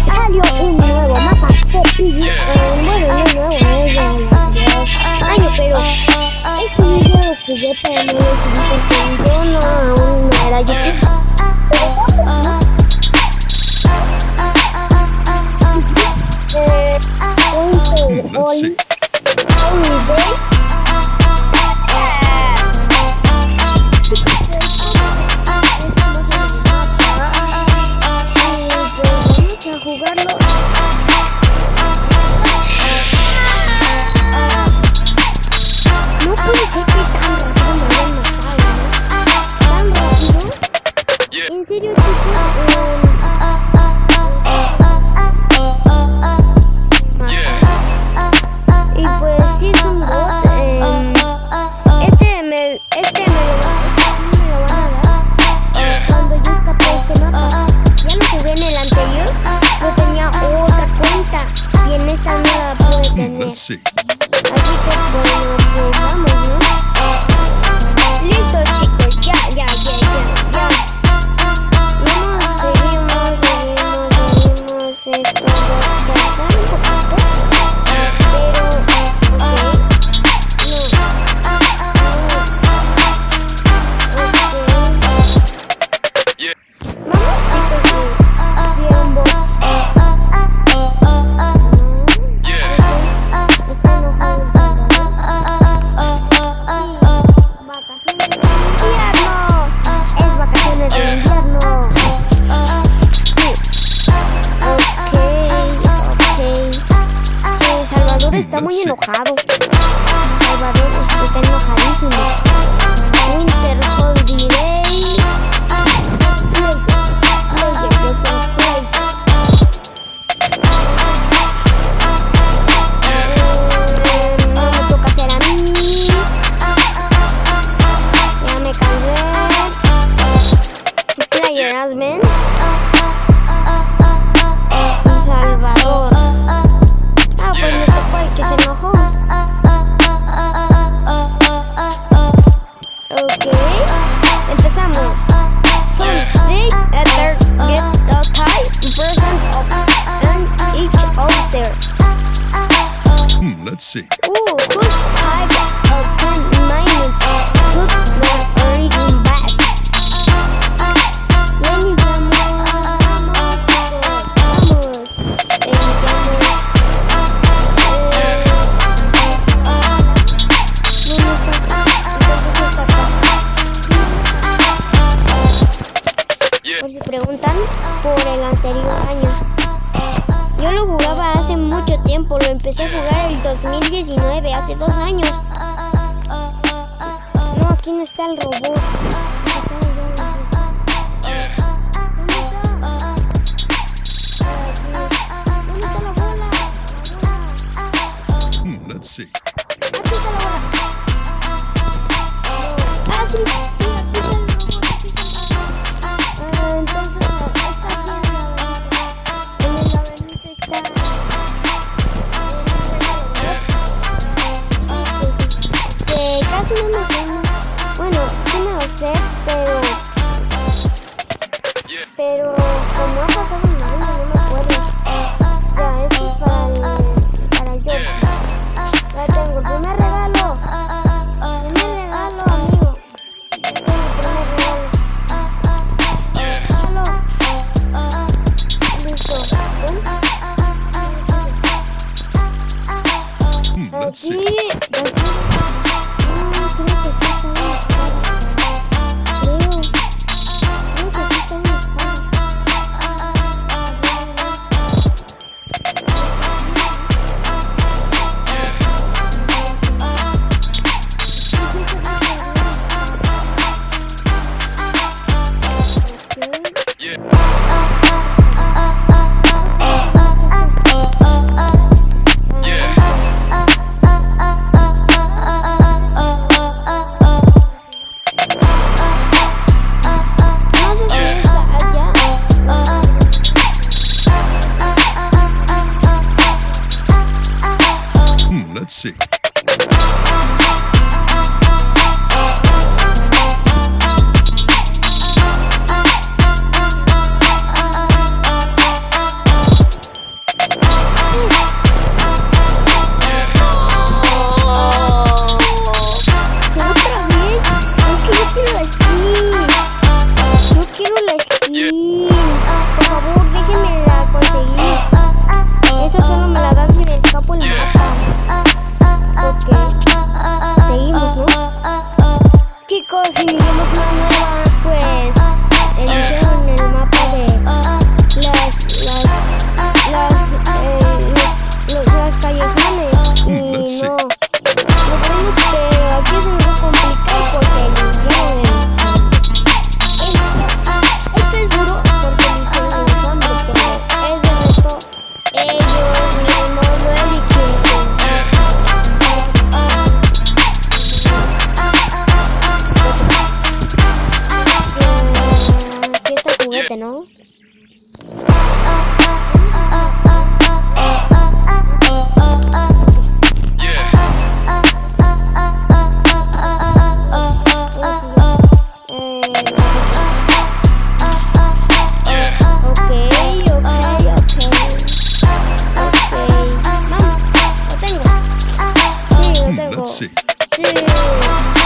Salió un nuevo mapa de Piggy. Bueno, no es nuevo, es de año, pero este video lo jugué, pero no lo subí porque yo aún no era YouTube. Sí. Así que bueno, pues vamos, ¿no? Listo, chicos, ya. Vamos, seguimos esto va a tardar un poquito, pero está muy enojado. Salvador está enojadísimo. Winter Holiday. No me toca hacer a mí. Ya me cansé. ¿Tú playeras, men? Salvador. Pues me tocó el que se enojó. Ok, empezamos. Some other get the type version of each other. Let's see. Whose type of 10 minutes took the origin back? Si preguntan por el anterior año, yo lo jugaba hace mucho tiempo, lo empecé a jugar el 2019, hace 2 años. No, aquí no está el robot. ¿Dónde está la bola? Let's see. Aquí está la bola. Ah, sí. Pero como ha pasado un año, no me acuerdo. Ya, esto es para el George. Ya tengo el primer regalo. Amigo. Listo. Aquí. Let's see. Sí. Sí.